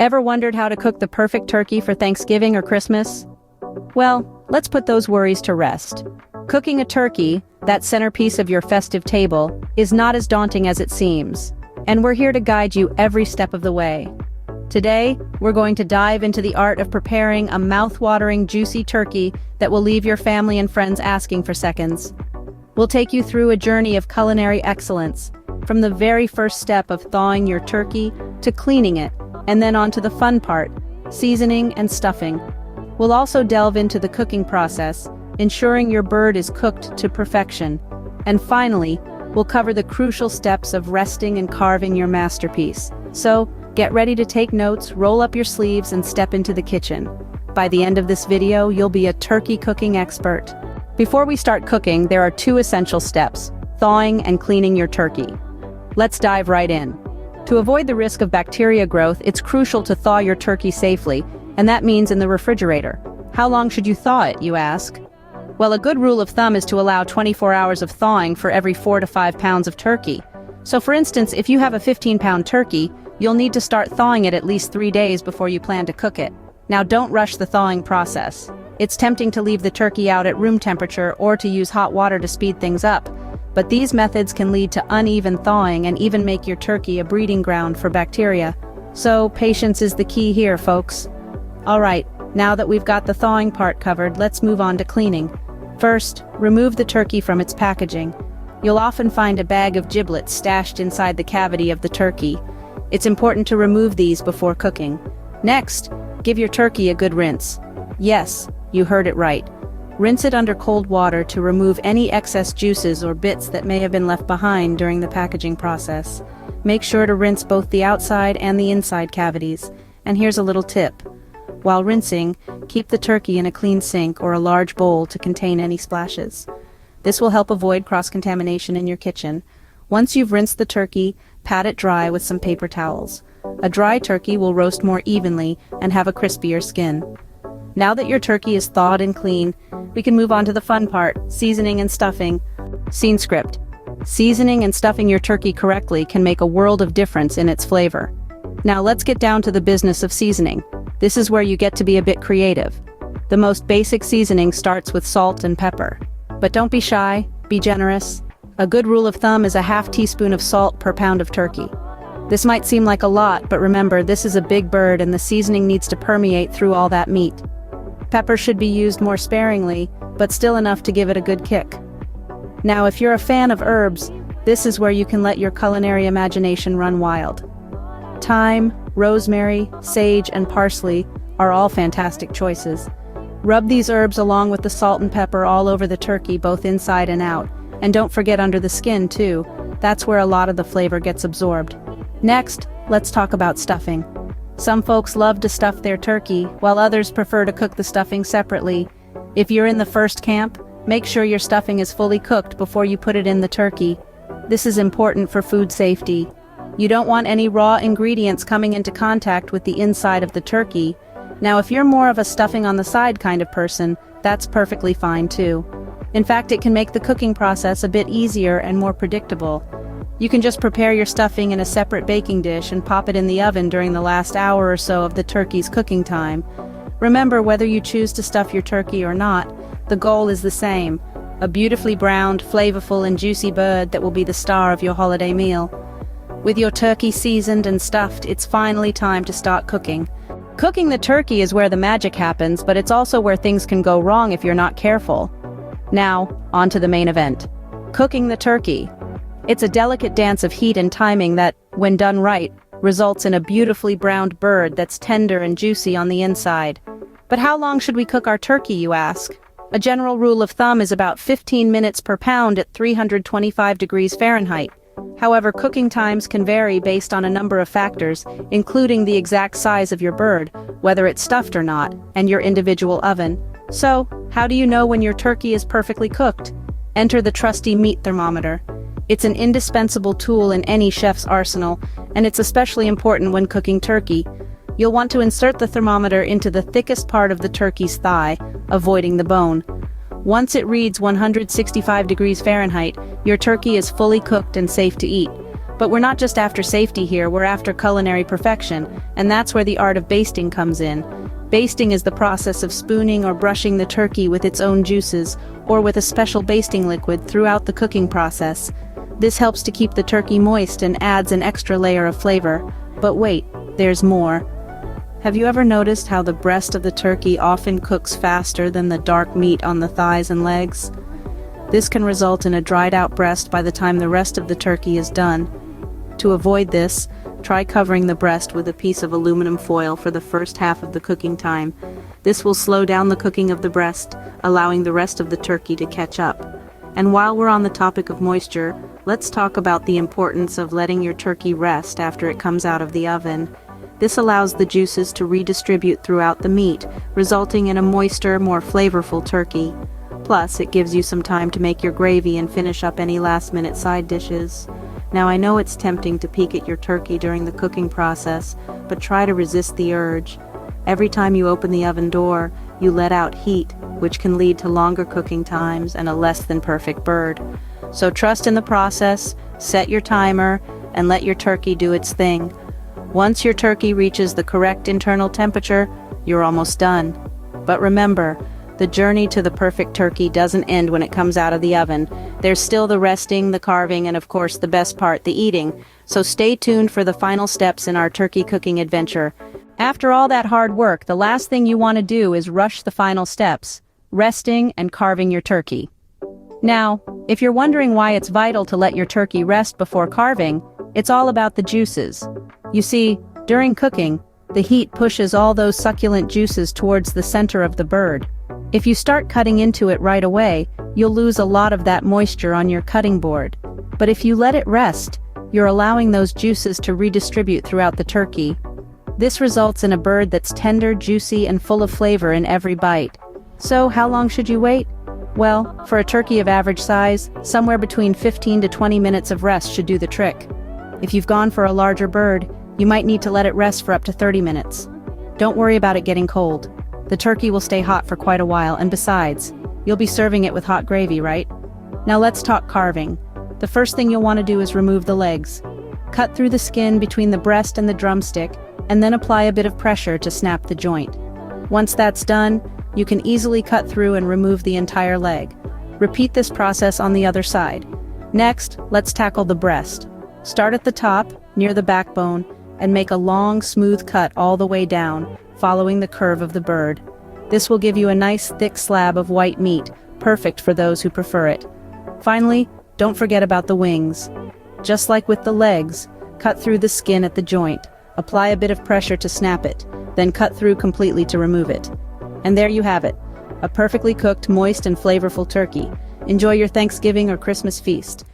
Ever wondered how to cook the perfect turkey for Thanksgiving or Christmas? Well, let's put those worries to rest. Cooking a turkey, that centerpiece of your festive table, is not as daunting as it seems, and we're here to guide you every step of the way. Today, we're going to dive into the art of preparing a mouth-watering, juicy turkey that will leave your family and friends asking for seconds. We'll take you through a journey of culinary excellence, from the very first step of thawing your turkey to cleaning it, and then on to the fun part, seasoning and stuffing. We'll also delve into the cooking process, ensuring your bird is cooked to perfection. And finally, we'll cover the crucial steps of resting and carving your masterpiece. So, get ready to take notes, roll up your sleeves, and step into the kitchen. By the end of this video, you'll be a turkey cooking expert. Before we start cooking, there are two essential steps: thawing and cleaning your turkey. Let's dive right in. To avoid the risk of bacteria growth, it's crucial to thaw your turkey safely, and that means in the refrigerator. How long should you thaw it, you ask? Well, a good rule of thumb is to allow 24 hours of thawing for every 4 to 5 pounds of turkey. So for instance, if you have a 15-pound turkey, you'll need to start thawing it at least 3 days before you plan to cook it. Now don't rush the thawing process. It's tempting to leave the turkey out at room temperature or to use hot water to speed things up, but these methods can lead to uneven thawing and even make your turkey a breeding ground for bacteria. So patience is the key here, folks. Alright, now that we've got the thawing part covered, let's move on to cleaning. First, remove the turkey from its packaging. You'll often find a bag of giblets stashed inside the cavity of the turkey. It's important to remove these before cooking. Next, give your turkey a good rinse. Yes, you heard it right. Rinse it under cold water to remove any excess juices or bits that may have been left behind during the packaging process. Make sure to rinse both the outside and the inside cavities. And here's a little tip. While rinsing, keep the turkey in a clean sink or a large bowl to contain any splashes. This will help avoid cross-contamination in your kitchen. Once you've rinsed the turkey, pat it dry with some paper towels. A dry turkey will roast more evenly and have a crispier skin. Now that your turkey is thawed and clean, we can move on to the fun part, seasoning and stuffing. Scene script. Seasoning and stuffing your turkey correctly can make a world of difference in its flavor. Now let's get down to the business of seasoning. This is where you get to be a bit creative. The most basic seasoning starts with salt and pepper. But don't be shy, be generous. A good rule of thumb is a half teaspoon of salt per pound of turkey. This might seem like a lot, but remember, this is a big bird and the seasoning needs to permeate through all that meat. Pepper should be used more sparingly, but still enough to give it a good kick. Now, if you're a fan of herbs, this is where you can let your culinary imagination run wild. Thyme, rosemary, sage, and parsley are all fantastic choices. Rub these herbs along with the salt and pepper all over the turkey, both inside and out. And don't forget under the skin, too. That's where a lot of the flavor gets absorbed. Next, let's talk about stuffing. Some folks love to stuff their turkey, while others prefer to cook the stuffing separately. If you're in the first camp, make sure your stuffing is fully cooked before you put it in the turkey. This is important for food safety. You don't want any raw ingredients coming into contact with the inside of the turkey. Now, if you're more of a stuffing on the side kind of person, that's perfectly fine too. In fact, it can make the cooking process a bit easier and more predictable. You can just prepare your stuffing in a separate baking dish and pop it in the oven during the last hour or so of the turkey's cooking time. Remember, whether you choose to stuff your turkey or not, the goal is the same: a beautifully browned, flavorful, and juicy bird that will be the star of your holiday meal. With your turkey seasoned and stuffed, it's finally time to start cooking. Cooking the turkey is where the magic happens, but it's also where things can go wrong if you're not careful. Now, on to the main event. Cooking the turkey. It's a delicate dance of heat and timing that, when done right, results in a beautifully browned bird that's tender and juicy on the inside. But how long should we cook our turkey, you ask? A general rule of thumb is about 15 minutes per pound at 325 degrees Fahrenheit. However, cooking times can vary based on a number of factors, including the exact size of your bird, whether it's stuffed or not, and your individual oven. So, how do you know when your turkey is perfectly cooked? Enter the trusty meat thermometer. It's an indispensable tool in any chef's arsenal, and it's especially important when cooking turkey. You'll want to insert the thermometer into the thickest part of the turkey's thigh, avoiding the bone. Once it reads 165 degrees Fahrenheit, your turkey is fully cooked and safe to eat. But we're not just after safety here, we're after culinary perfection, and that's where the art of basting comes in. Basting is the process of spooning or brushing the turkey with its own juices, or with a special basting liquid throughout the cooking process. This helps to keep the turkey moist and adds an extra layer of flavor. But wait, there's more. Have you ever noticed how the breast of the turkey often cooks faster than the dark meat on the thighs and legs? This can result in a dried-out breast by the time the rest of the turkey is done. To avoid this, try covering the breast with a piece of aluminum foil for the first half of the cooking time. This will slow down the cooking of the breast, allowing the rest of the turkey to catch up. And while we're on the topic of moisture, let's talk about the importance of letting your turkey rest after it comes out of the oven. This allows the juices to redistribute throughout the meat, resulting in a moister, more flavorful turkey. Plus, it gives you some time to make your gravy and finish up any last-minute side dishes. Now, I know it's tempting to peek at your turkey during the cooking process, but try to resist the urge. Every time you open the oven door, you let out heat, which can lead to longer cooking times and a less than perfect bird. So trust in the process, set your timer, and let your turkey do its thing. Once your turkey reaches the correct internal temperature, you're almost done. But remember, the journey to the perfect turkey doesn't end when it comes out of the oven. There's still the resting, the carving, and of course the best part, the eating. So stay tuned for the final steps in our turkey cooking adventure. After all that hard work, the last thing you want to do is rush the final steps, resting and carving your turkey. Now, if you're wondering why it's vital to let your turkey rest before carving, it's all about the juices. You see, during cooking, the heat pushes all those succulent juices towards the center of the bird. If you start cutting into it right away, you'll lose a lot of that moisture on your cutting board. But if you let it rest, you're allowing those juices to redistribute throughout the turkey. This results in a bird that's tender, juicy, and full of flavor in every bite. So, how long should you wait? Well, for a turkey of average size, somewhere between 15 to 20 minutes of rest should do the trick. If you've gone for a larger bird, you might need to let it rest for up to 30 minutes. Don't worry about it getting cold. The turkey will stay hot for quite a while, and besides, you'll be serving it with hot gravy, right? Now let's talk carving. The first thing you'll want to do is remove the legs. Cut through the skin between the breast and the drumstick, and then apply a bit of pressure to snap the joint. Once that's done, you can easily cut through and remove the entire leg. Repeat this process on the other side. Next, let's tackle the breast. Start at the top, near the backbone, and make a long, smooth cut all the way down, following the curve of the bird. This will give you a nice thick slab of white meat, perfect for those who prefer it. Finally, don't forget about the wings. Just like with the legs, cut through the skin at the joint, apply a bit of pressure to snap it, then cut through completely to remove it. And there you have it, a perfectly cooked, moist and flavorful turkey. Enjoy your Thanksgiving or Christmas feast.